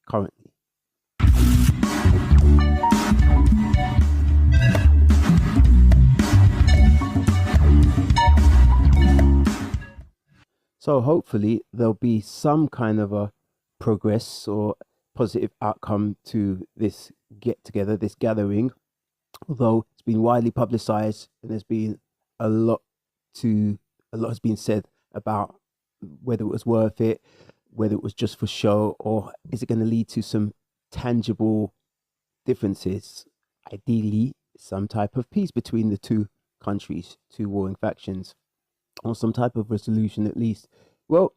currently. So hopefully there'll be some kind of a progress or positive outcome to this get together, this gathering. Although it's been widely publicized and there's been a lot has been said about whether it was worth it, whether it was just for show, or is it going to lead to some tangible differences? Ideally, some type of peace between the two countries, two warring factions, or some type of resolution at least. Well,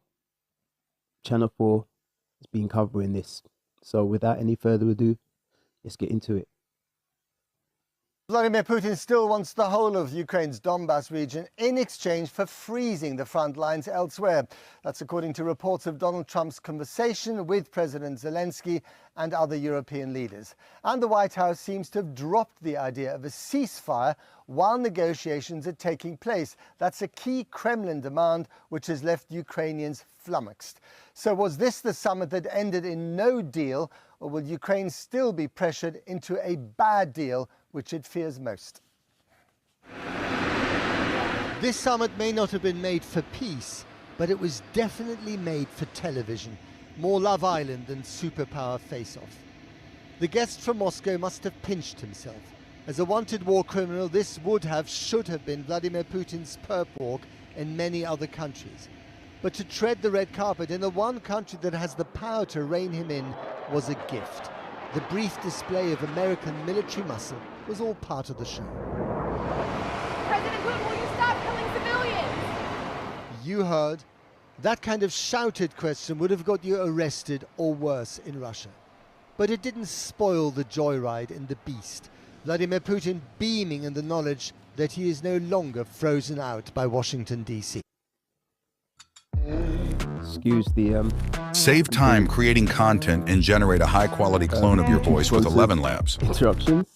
Channel 4 has been covering this. So without any further ado, let's get into it. Vladimir Putin still wants the whole of Ukraine's Donbas region in exchange for freezing the front lines elsewhere. That's according to reports of Donald Trump's conversation with President Zelensky and other European leaders. And the White House seems to have dropped the idea of a ceasefire while negotiations are taking place. That's a key Kremlin demand which has left Ukrainians flummoxed. So was this the summit that ended in no deal, or will Ukraine still be pressured into a bad deal, which it fears most? This summit may not have been made for peace, but it was definitely made for television. More Love Island than superpower face-off. The guest from Moscow must have pinched himself. As a wanted war criminal, this should have been Vladimir Putin's perp walk in many other countries. But to tread the red carpet in the one country that has the power to rein him in was a gift. The brief display of American military muscle was all part of the show. President Putin, will you stop killing civilians? You heard. That kind of shouted question would have got you arrested or worse in Russia. But it didn't spoil the joyride in the beast. Vladimir Putin beaming in the knowledge that he is no longer frozen out by Washington, D.C. Excuse the Save time creating content and generate a high-quality clone of your voice with 11 Labs. interruptions.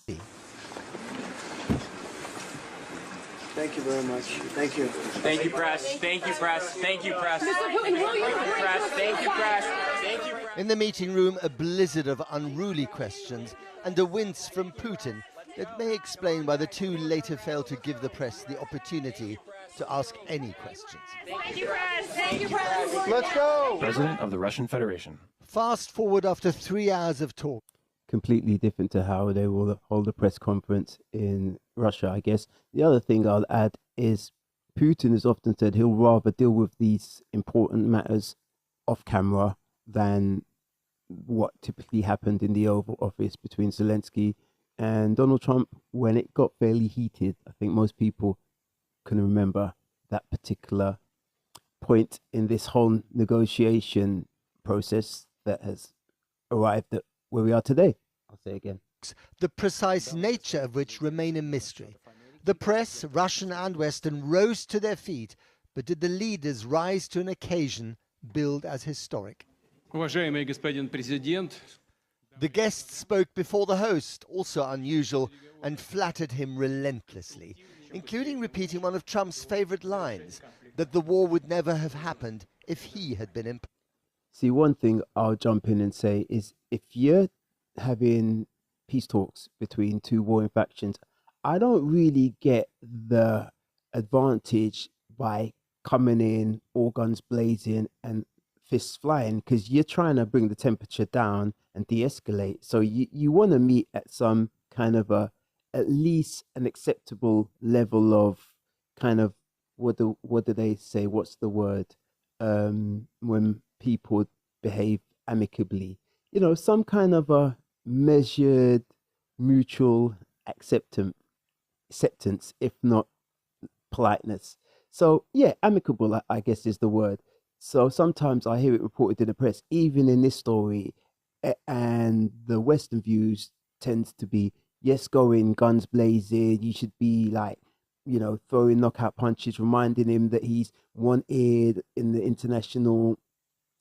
Thank you very much. Thank you. Thank you, press. Thank you, press. Thank you, press. Mr. Putin, will you Press. Thank you, press. Thank you, press. In the meeting room, a blizzard of unruly questions and a wince from Putin that may explain why the two later failed to give the press the opportunity to ask any questions. Thank you, press. Thank you, press. Let's go! President of the Russian Federation. Fast forward after 3 hours of talk. Completely different to how they will hold a press conference in Russia, I guess. The other thing I'll add is Putin has often said he'll rather deal with these important matters off camera than what typically happened in the Oval Office between Zelensky and Donald Trump when it got fairly heated. I think most people can remember that particular point in this whole negotiation process that has arrived at where we are today. I'll say again. The precise nature of which remain a mystery. The press, Russian and Western, rose to their feet, but did the leaders rise to an occasion billed as historic? Уважаемый господин президент. The guest spoke before the host, also unusual, and flattered him relentlessly, including repeating one of Trump's favorite lines, that the war would never have happened if he had been in. See, one thing I'll jump in and say is if you're having peace talks between two warring factions, I don't really get the advantage by coming in, all guns blazing and fists flying, because you're trying to bring the temperature down and de-escalate. So you want to meet at some kind of at least an acceptable level of kind of, what do they say? What's the word? When people behave amicably, some kind of a measured mutual acceptance, if not politeness. So yeah, amicable, I guess is the word. So sometimes I hear it reported in the press, even in this story, and the Western views tends to be, yes, going guns blazing, you should be like, throwing knockout punches, reminding him that he's wanted in the international,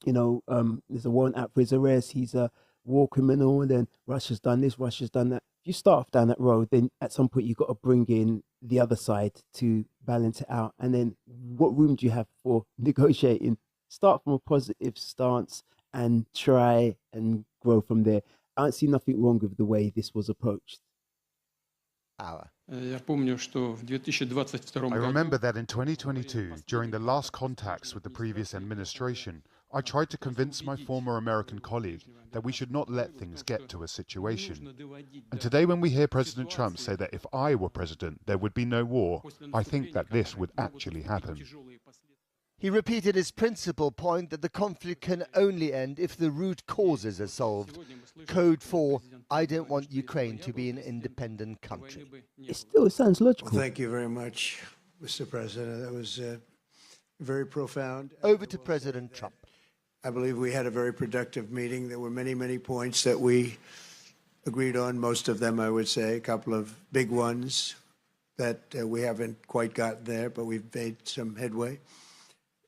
there's a warrant out for his arrest, he's a war criminal, and then Russia's done this, Russia's done that. If you start off down that road, then at some point you've got to bring in the other side to balance it out. And then what room do you have for negotiating? Start from a positive stance and try and grow from there. I don't see nothing wrong with the way this was approached. Hour. Я помню, что в 2022 I году remember that in 2022, during the last contacts with the previous administration, I tried to convince my former American colleague that we should not let things get to a situation. And today when we hear President Trump say that if I were president, there would be no war, I think that this would actually happen. He repeated his principal point that the conflict can only end if the root causes are solved. Code for, I don't want Ukraine to be an independent country. It sounds logical. Well, thank you very much, Mr. President. That was very profound. Over to President Trump. I believe we had a very productive meeting. There were many, many points that we agreed on, most of them, I would say, a couple of big ones that we haven't quite gotten there, but we've made some headway.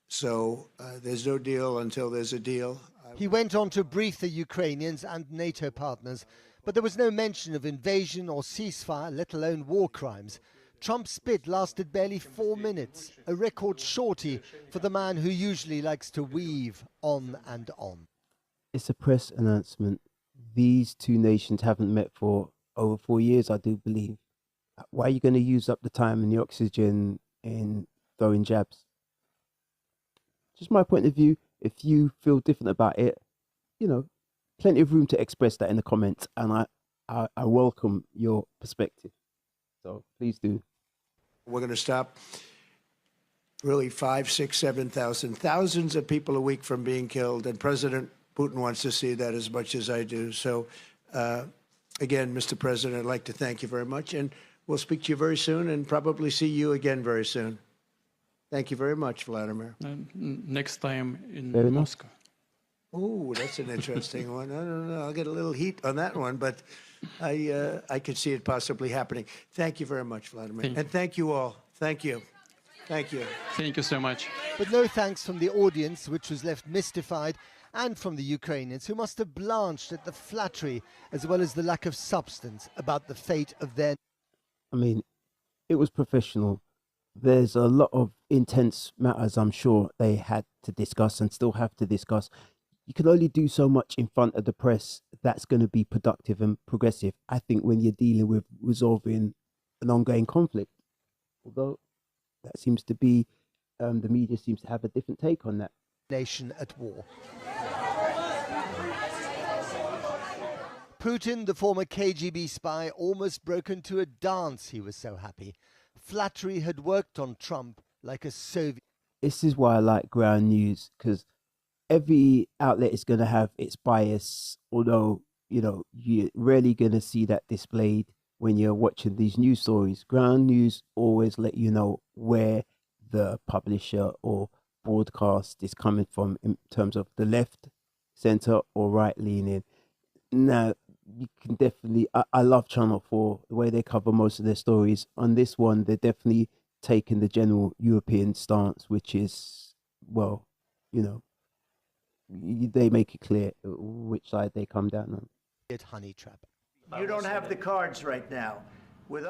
So there's no deal until there's a deal. He went on to brief the Ukrainians and NATO partners, but there was no mention of invasion or ceasefire, let alone war crimes. Trump's spit lasted barely 4 minutes, a record shorty for the man who usually likes to weave on and on. It's a press announcement. These two nations haven't met for over 4 years, I do believe. Why are you going to use up the time and the oxygen in throwing jabs? Just my point of view. If you feel different about it, plenty of room to express that in the comments, and I welcome your perspective. So please do. We're going to stop really 5, 6, 7,000, thousands of people a week from being killed, and President Putin wants to see that as much as I do. So, again, Mr. President, I'd like to thank you very much, and we'll speak to you very soon and probably see you again very soon. Thank you very much, Vladimir. next time in Very nice. Moscow. Oh, that's an interesting one. I don't know. I'll get a little heat on that one, but I could see it possibly happening. Thank you very much, Vladimir. And thank you all. Thank you. Thank you. Thank you so much. But no thanks from the audience, which was left mystified, and from the Ukrainians, who must have blanched at the flattery as well as the lack of substance about the fate of their... I mean, it was professional. There's a lot of intense matters I'm sure they had to discuss and still have to discuss. You can only do so much in front of the press that's going to be productive and progressive, I think, when you're dealing with resolving an ongoing conflict. Although that seems to be, the media seems to have a different take on that. Nation at war. Putin, the former KGB spy, almost broke into a dance. He was so happy. Flattery had worked on Trump like a Soviet. This is why I like ground news, because every outlet is going to have its bias, although, you're rarely going to see that displayed when you're watching these news stories. Ground news always let you know where the publisher or broadcast is coming from in terms of the left, center, or right leaning. Now, you can definitely, I love Channel 4, the way they cover most of their stories. On this one, they're definitely taking the general European stance, which is, well, they make it clear which side they come down on. Honey trap. You don't have the cards right now.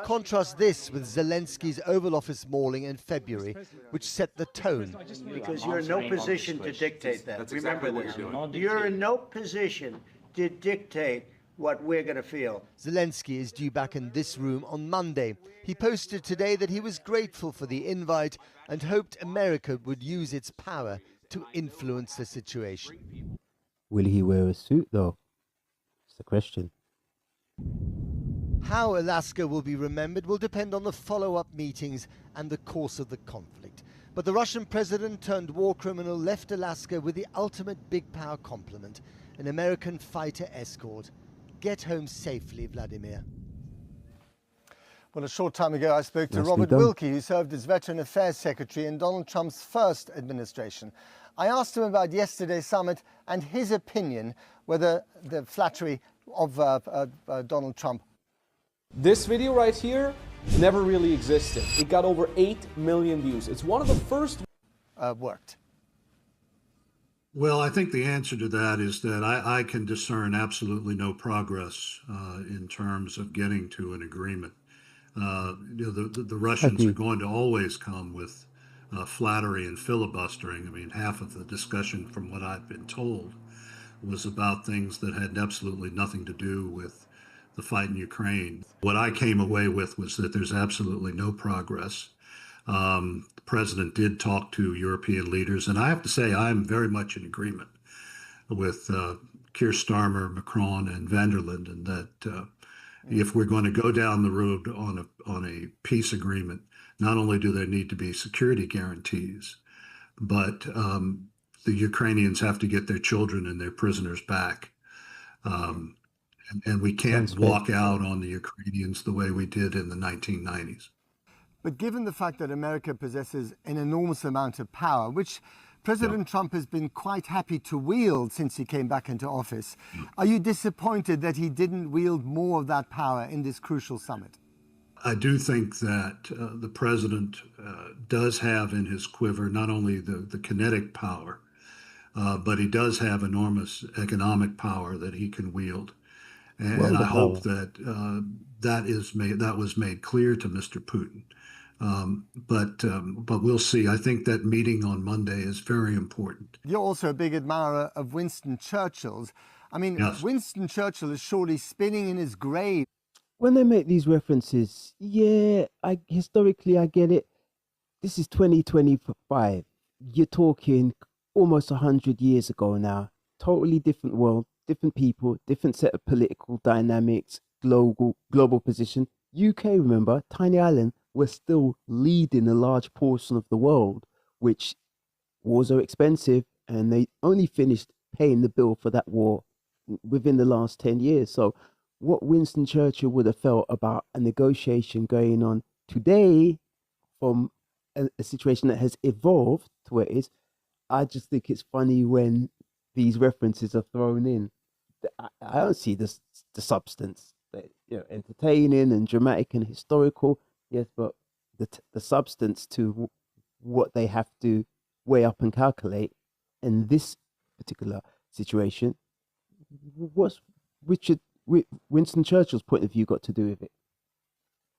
Contrast this with Zelensky's Oval Office mauling in February, which set the tone. Because you're in no position to dictate that. Remember this. You're in no position to dictate what we're going to feel. Zelensky is due back in this room on Monday. He posted today that he was grateful for the invite and hoped America would use its power to influence the situation. Will he wear a suit, though? It's the question. How Alaska will be remembered will depend on the follow-up meetings and the course of the conflict. But the Russian president turned war criminal left Alaska with the ultimate big power compliment, an American fighter escort. Get home safely, Vladimir. Well, a short time ago, I spoke to Nicely Robert done. Wilkie, who served as Veteran Affairs Secretary in Donald Trump's first administration. I asked him about yesterday's summit and his opinion whether the flattery of Donald Trump. This video right here never really existed. It got over 8 million views. It's one of the first worked. Well, I think the answer to that is that I can discern absolutely no progress in terms of getting to an agreement. The Russians are going to always come with flattery and filibustering. I mean, half of the discussion, from what I've been told, was about things that had absolutely nothing to do with the fight in Ukraine. What I came away with was that there's absolutely no progress. The president did talk to European leaders, and I have to say I'm very much in agreement with Keir Starmer, Macron, and van der Linden that if we're going to go down the road on a peace agreement, not only do there need to be security guarantees, but the Ukrainians have to get their children and their prisoners back. And we can't walk out on the Ukrainians the way we did in the 1990s. But given the fact that America possesses an enormous amount of power, which President Trump has been quite happy to wield since he came back into office, are you disappointed that he didn't wield more of that power in this crucial summit? I do think that the president does have in his quiver not only the kinetic power, but he does have enormous economic power that he can wield. And I hope that that was made clear to Mr. Putin. But we'll see. I think that meeting on Monday is very important. You're also a big admirer of Winston Churchill's. I mean, yes. Winston Churchill is surely spinning in his grave. When they make these references, historically I get it. This is 2025. You're talking almost 100 years ago now. Totally different world, different people, different set of political dynamics, global position. UK, remember, tiny island, we're still leading a large portion of the world, which wars are expensive, and they only finished paying the bill for that war within the last 10 years. So what Winston Churchill would have felt about a negotiation going on today from a situation that has evolved to where it is, I just think it's funny when these references are thrown in. I don't see the substance. Entertaining and dramatic and historical, yes, but the substance to what they have to weigh up and calculate in this particular situation, what's Winston Churchill's point of view got to do with it?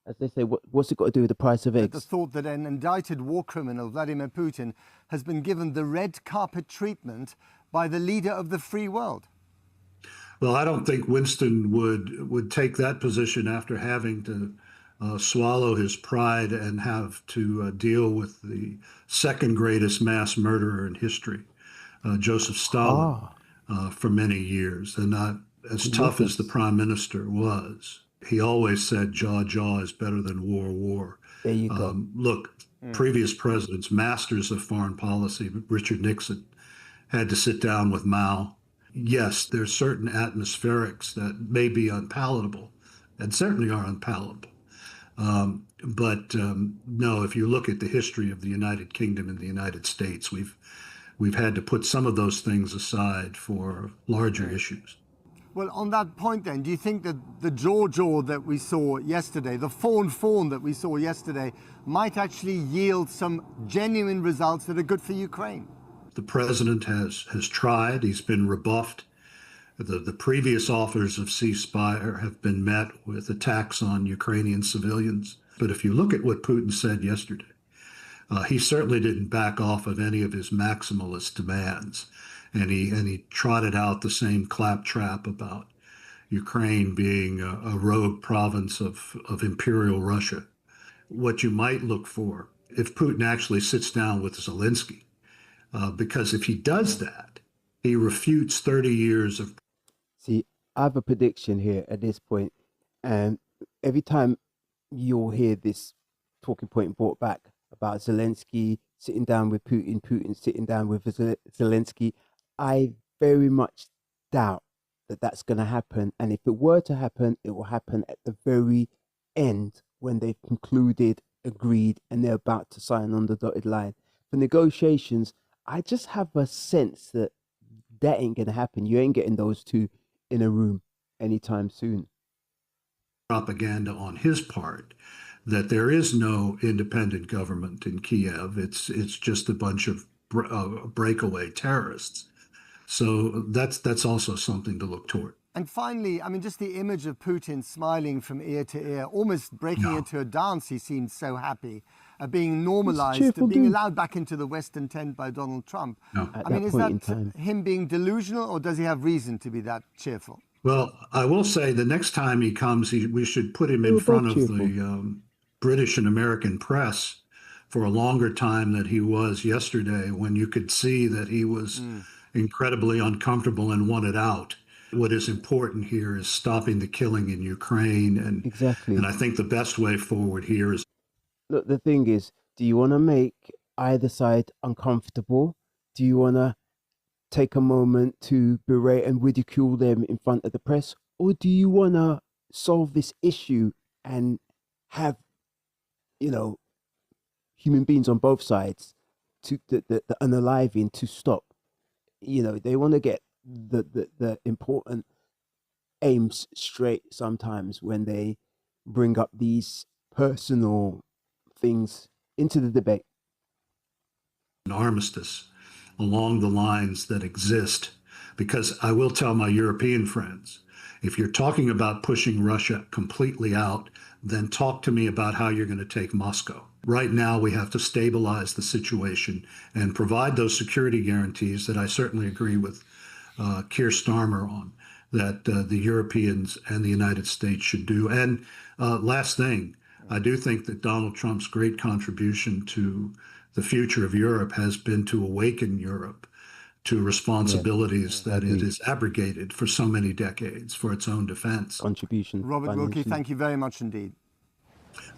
As they say, what's it got to do with the price of eggs? The thought that an indicted war criminal, Vladimir Putin, has been given the red carpet treatment by the leader of the free world. Well, I don't think Winston would take that position after having to swallow his pride and have to deal with the second greatest mass murderer in history, Joseph Stalin, for many years. And as tough as the prime minister was, he always said, jaw is better than war. There you go. Look, previous presidents, masters of foreign policy, Richard Nixon, had to sit down with Mao. Yes, there's certain atmospherics that may be unpalatable, and certainly are unpalatable. But no, if you look at the history of the United Kingdom and the United States, we've had to put some of those things aside for larger issues. Well, on that point then, do you think that the jaw that we saw yesterday, the fawn that we saw yesterday, might actually yield some genuine results that are good for Ukraine? The president has tried. He's been rebuffed. The previous offers of ceasefire have been met with attacks on Ukrainian civilians. But if you look at what Putin said yesterday, he certainly didn't back off of any of his maximalist demands. And he trotted out the same claptrap about Ukraine being a rogue province of Imperial Russia. What you might look for if Putin actually sits down with Zelensky, because if he does that, he refutes 30 years of... See, I have a prediction here at this point, and every time you'll hear this talking point brought back about Zelensky sitting down with Putin, Putin sitting down with Zelensky, I very much doubt that that's going to happen. And if it were to happen, it will happen at the very end when they've concluded, agreed, and they're about to sign on the dotted line. For negotiations, I just have a sense that ain't going to happen. You ain't getting those two in a room anytime soon. Propaganda on his part that there is no independent government in Kiev. It's just a bunch of breakaway terrorists. So that's also something to look toward. And finally, I mean, just the image of Putin smiling from ear to ear, almost breaking into a dance. He seemed so happy. are being normalized, being allowed back into the Western tent by Donald Trump. No. I mean, is that him being delusional, or does he have reason to be that cheerful? Well, I will say the next time he comes, we should put him in front of the British and American press for a longer time than he was yesterday, when you could see that he was incredibly uncomfortable and wanted out. What is important here is stopping the killing in Ukraine. And I think the best way forward here is... Look, the thing is, do you want to make either side uncomfortable? Do you want to take a moment to berate and ridicule them in front of the press? Or do you want to solve this issue and have, you know, human beings on both sides, to the unaliving to stop? You know, they want to get the important aims straight sometimes when they bring up these personal things into the debate. An armistice along the lines that exist, because I will tell my European friends, if you're talking about pushing Russia completely out, then talk to me about how you're going to take Moscow. Right now, we have to stabilize the situation and provide those security guarantees that I certainly agree with Keir Starmer on, that the Europeans and the United States should do. And last thing, I do think that Donald Trump's great contribution to the future of Europe has been to awaken Europe to responsibilities that it has abrogated for so many decades for its own defense. Contribution. Robert Wilkie, thank you very much indeed.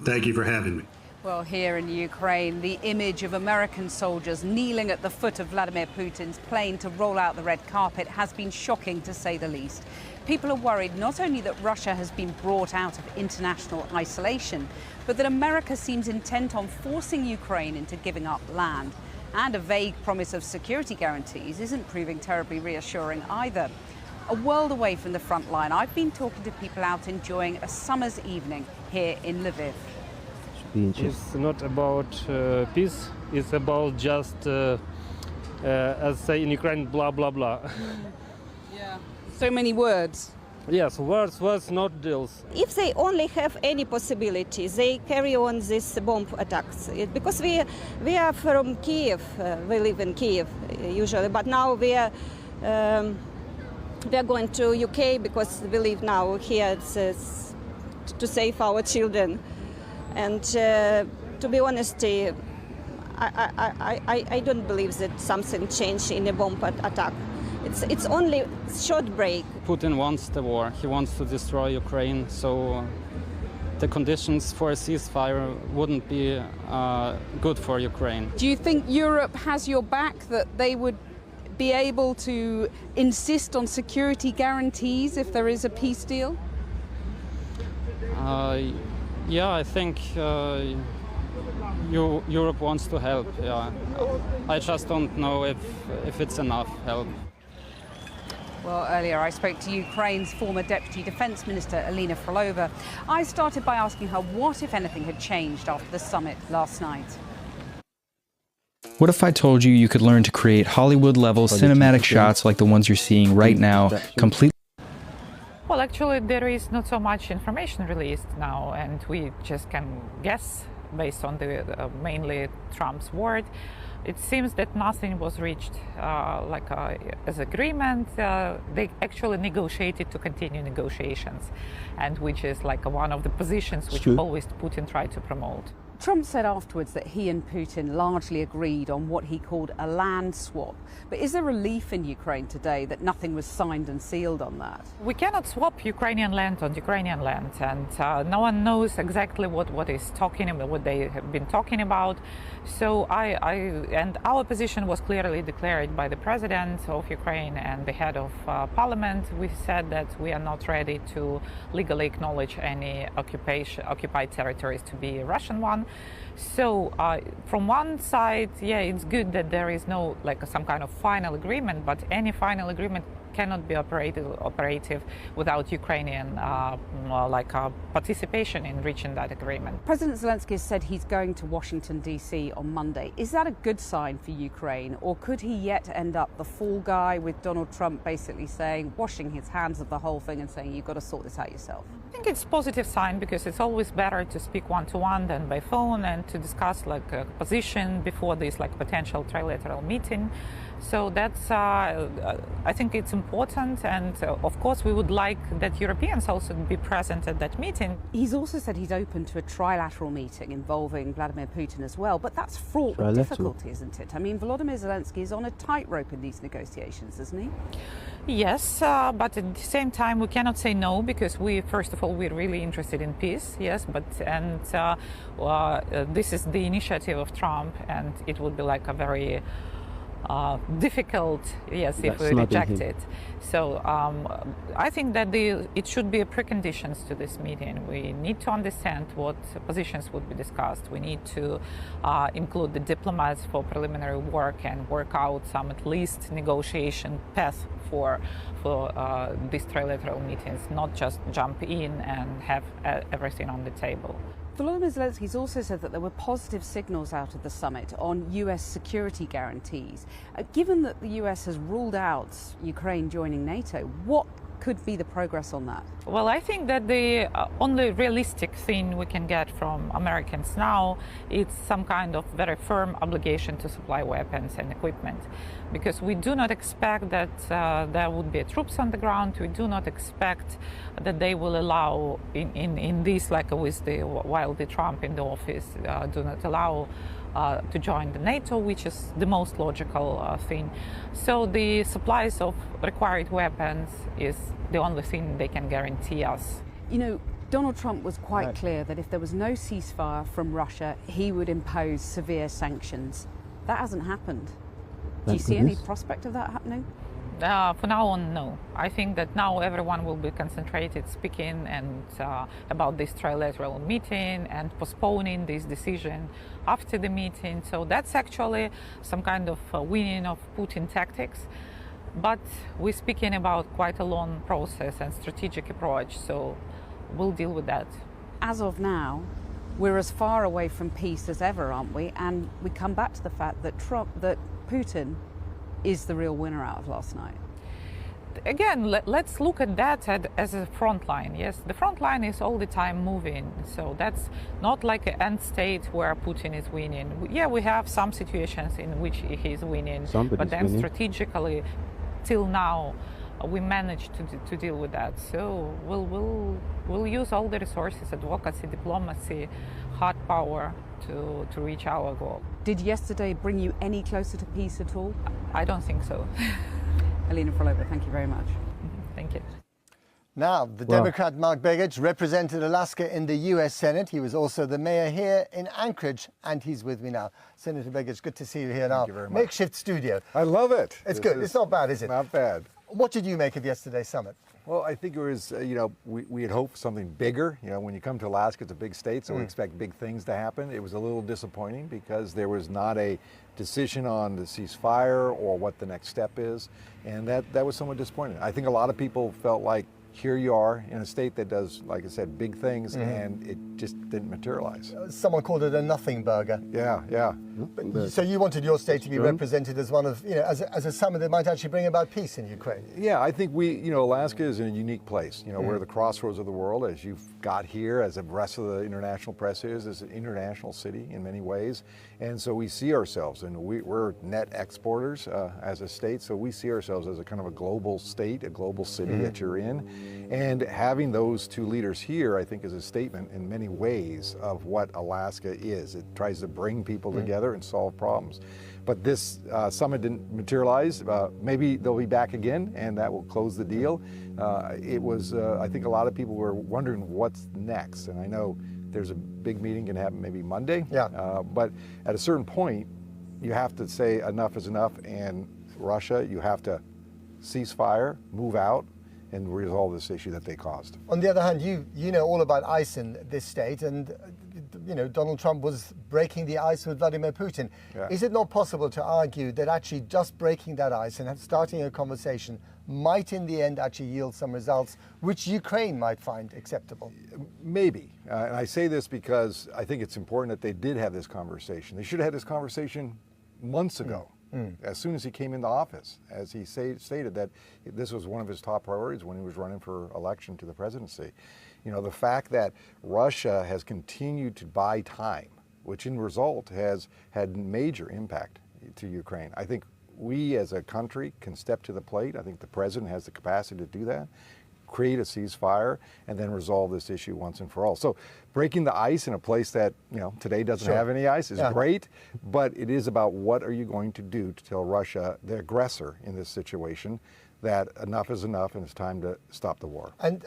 Thank you for having me. Well, here in Ukraine, the image of American soldiers kneeling at the foot of Vladimir Putin's plane to roll out the red carpet has been shocking, to say the least. People are worried not only that Russia has been brought out of international isolation, but that America seems intent on forcing Ukraine into giving up land. And a vague promise of security guarantees isn't proving terribly reassuring either. A world away from the front line, I've been talking to people out enjoying a summer's evening here in Lviv. It's not about peace, it's about just, as say in Ukraine, blah, blah, blah. Yeah, so many words. Yes, words, not deals. If they only have any possibility, they carry on these bomb attacks. Because we are from Kiev, we live in Kiev usually, but now we are going to UK because we live now here to save our children. And to be honest, I don't believe that something changed in a bomb attack. It's only short break. Putin wants the war. He wants to destroy Ukraine. So the conditions for a ceasefire wouldn't be good for Ukraine. Do you think Europe has your back, that they would be able to insist on security guarantees if there is a peace deal? Yeah, I think Europe wants to help. Yeah, I just don't know if it's enough help. Well, earlier I spoke to Ukraine's former Deputy Defence Minister, Alina Frolova. I started by asking her what, if anything, had changed after the summit last night. What if I told you you could learn to create Hollywood-level cinematic shots like the ones you're seeing right now, completely? Well, actually, there is not so much information released now, and we just can guess based on the mainly Trump's word. It seems that nothing was reached as agreement. They actually negotiated to continue negotiations, and which is like one of the positions which always Putin tried to promote. Trump said afterwards that he and Putin largely agreed on what he called a land swap. But is there relief in Ukraine today that nothing was signed and sealed on that? We cannot swap Ukrainian land on Ukrainian land, and no one knows exactly what they have been talking about. So and our position was clearly declared by the president of Ukraine and the head of parliament. We said that we are not ready to legally acknowledge any occupied territories to be a Russian one. So from one side, yeah, it's good that there is no some kind of final agreement, but any final agreement cannot be operative without Ukrainian participation in reaching that agreement. President Zelensky has said he's going to Washington, D.C. on Monday. Is that a good sign for Ukraine, or could he yet end up the fall guy with Donald Trump basically saying, washing his hands of the whole thing and saying, you've got to sort this out yourself? I think it's a positive sign because it's always better to speak one-to-one than by phone and to discuss like a position before this like potential trilateral meeting. So that's, I think it's important, and of course we would like that Europeans also be present at that meeting. He's also said he's open to a trilateral meeting involving Vladimir Putin as well, but that's fraught with difficulty, isn't it? I mean, Volodymyr Zelensky is on a tightrope in these negotiations, isn't he? Yes, but at the same time we cannot say no because first of all, we're really interested in peace, yes, this is the initiative of Trump, and it would be like a very difficult, yes, if we reject it. So I think that it should be a preconditions to this meeting. We need to understand what positions would be discussed. We need to include the diplomats for preliminary work and work out some at least negotiation path for these trilateral meetings, not just jump in and have everything on the table. Volodymyr Zelensky's also said that there were positive signals out of the summit on US security guarantees. Given that the US has ruled out Ukraine joining NATO, what could be the progress on that? Well, I think that the only realistic thing we can get from Americans now is some kind of very firm obligation to supply weapons and equipment, because we do not expect that there would be troops on the ground. We do not expect that they will allow in this, like while the Trump in the office, do not allow to join the NATO, which is the most logical thing. So the supplies of required weapons is the only thing they can guarantee us. You know, Donald Trump was quite clear that if there was no ceasefire from Russia, he would impose severe sanctions. That hasn't happened. Do you see any prospect of that happening? For now on, no. I think that now everyone will be concentrated speaking and about this trilateral meeting and postponing this decision after the meeting. So that's actually some kind of winning of Putin tactics. But we're speaking about quite a long process and strategic approach, so we'll deal with that. As of now, we're as far away from peace as ever, aren't we? And we come back to the fact that Putin is the real winner out of last night. Again, let's look at that as a front line. Yes, the front line is all the time moving, so that's not like an end state where Putin is winning. Yeah, we have some situations in which he's winning, but then strategically, till now, we managed to deal with that. So we'll use all the resources, advocacy, diplomacy, hard power to reach our goal. Did yesterday bring you any closer to peace at all? I don't think so. Alina Frolova, thank you very much. Thank you. Now, the Democrat Mark Begich represented Alaska in the U.S. Senate. He was also the mayor here in Anchorage, and he's with me now. Senator Begich, good to see you here now. Thank you very much. Makeshift studio. I love it. It's good. It's not bad, is it? Not bad. What did you make of yesterday's summit? Well, I think it was, we had hoped something bigger. When you come to Alaska, it's a big state, so we expect big things to happen. It was a little disappointing because there was not a decision on the ceasefire or what the next step is, and that was somewhat disappointing. I think a lot of people felt like, here you are in a state that does, like I said, big things, and it just didn't materialize. Someone called it a nothing burger. Yeah. So you wanted your state to be represented as one of, as a summit that might actually bring about peace in Ukraine. Yeah, I think Alaska is in a unique place. We're the crossroads of the world, as you've got here, as the rest of the international press is. It's an international city in many ways. And so we see ourselves, and we're net exporters as a state, so we see ourselves as a kind of a global state, a global city that you're in. And having those two leaders here, I think, is a statement in many ways of what Alaska is. It tries to bring people together and solve problems. But this summit didn't materialize. Maybe they'll be back again, and that will close the deal. It was, I think a lot of people were wondering what's next. And I know there's a big meeting going to happen maybe Monday. But at a certain point, you have to say enough is enough. And Russia, you have to cease fire, move out, and resolve this issue that they caused. On the other hand, you know all about ice in this state, and Donald Trump was breaking the ice with Vladimir Putin. Is it not possible to argue that actually just breaking that ice and starting a conversation might in the end actually yield some results which Ukraine might find acceptable? Maybe. And I say this because I think it's important that they did have this conversation. They should have had this conversation months ago, as soon as he came into office, as he stated that this was one of his top priorities when he was running for election to the presidency. You know, the fact that Russia has continued to buy time, which in result has had major impact to Ukraine. I think we as a country can step to the plate. I think the president has the capacity to do that, create a ceasefire, and then resolve this issue once and for all. So breaking the ice in a place that, you know, today doesn't have any ice is great, but it is about what are you going to do to tell Russia, the aggressor in this situation, that enough is enough and it's time to stop the war. And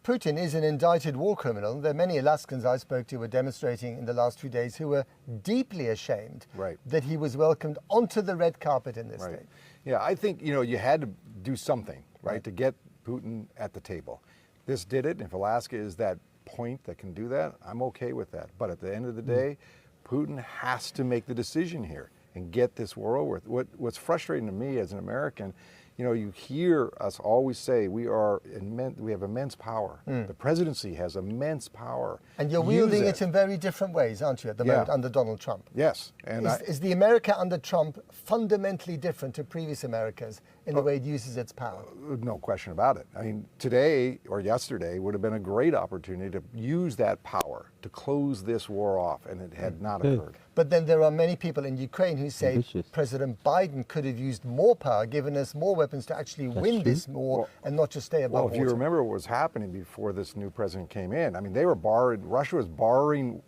Putin is an indicted war criminal. There are many Alaskans I spoke to who were demonstrating in the last few days who were deeply ashamed that he was welcomed onto the red carpet in this state. Yeah, I think, you know, you had to do something, to get Putin at the table. This did it. If Alaska is that point that can do that, I'm okay with that. But at the end of the day, Putin has to make the decision here and get this war over with. What's frustrating to me as an American, you know, you hear us always say we have immense power. The presidency has immense power. And you're wielding it in very different ways, aren't you, at the moment under Donald Trump? Yes. And is the America under Trump fundamentally different to previous Americas in the way it uses its power? No question about it. I mean, today or yesterday would have been a great opportunity to use that power to close this war off, and it had not occurred. But then there are many people in Ukraine who say President Biden could have used more power, given us more weapons to actually win this war and not just stay above water. If you remember what was happening before this new president came in, I mean, Russia was borrowing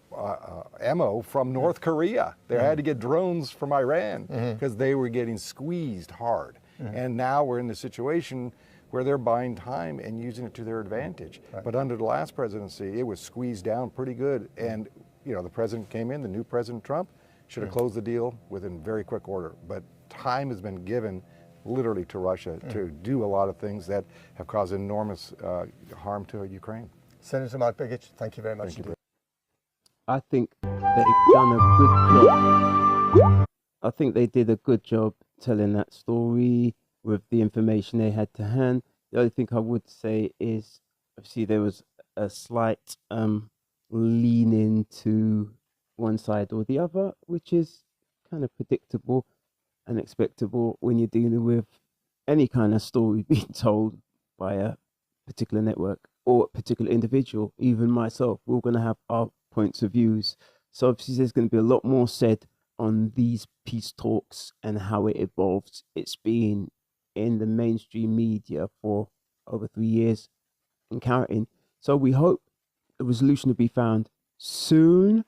ammo from North Korea. They had to get drones from Iran because they were getting squeezed hard. And now we're in the situation where they're buying time and using it to their advantage. But under the last presidency, it was squeezed down pretty good. And, you know, the president came in, the new President Trump, should have closed the deal within very quick order. But time has been given literally to Russia to do a lot of things that have caused enormous harm to Ukraine. Senator Mark Begich, thank you very much indeed. I think they've done a good job. I think they did a good job telling that story with the information they had to hand. The only thing I would say is, obviously, there was a slight leaning to one side or the other, which is kind of predictable and expectable when you're dealing with any kind of story being told by a particular network or a particular individual. Even myself, we're going to have our points of views. So obviously there's going to be a lot more said on these peace talks and how it evolves. It's been in the mainstream media for over 3 years and counting. So we hope a resolution will be found soon.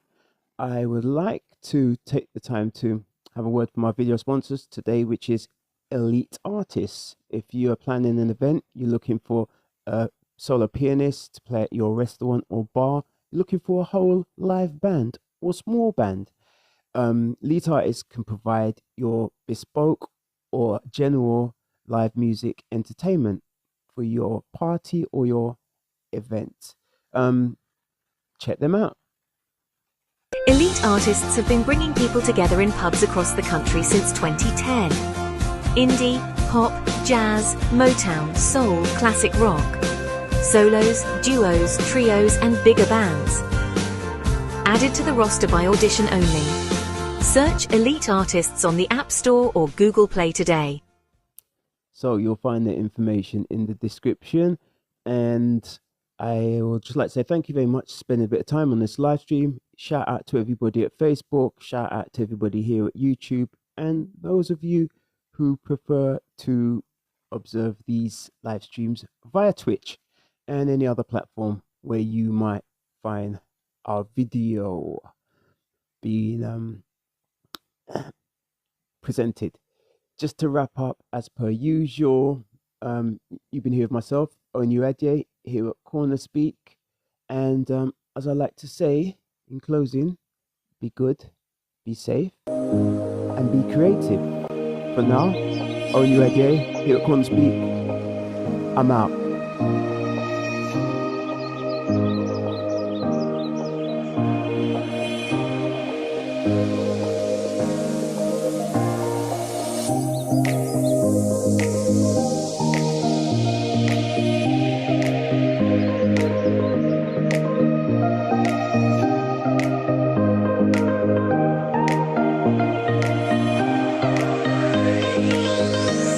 I would like to take the time to have a word from our video sponsors today, which is Elite Artists. If you are planning an event, you're looking for a solo pianist to play at your restaurant or bar, you're looking for a whole live band or small band, Elite Artists can provide your bespoke or general live music entertainment for your party or your event. Check them out. Elite Artists have been bringing people together in pubs across the country since 2010. Indie, pop, jazz, Motown, soul, classic rock. Solos, duos, trios and bigger bands. Added to the roster by audition only. Search Elite Artists on the App Store or Google Play today. So you'll find the information in the description. And I would just like to say thank you very much for spending a bit of time on this live stream. Shout out to everybody at Facebook. Shout out to everybody here at YouTube. And those of you who prefer to observe these live streams via Twitch and any other platform where you might find our video being presented. Just to wrap up, as per usual, you've been here with myself, Onyuadye, here at CornerSpeak. And as I like to say, in closing, be good, be safe, and be creative. For now, Onyuadye, here at CornerSpeak. I'm out.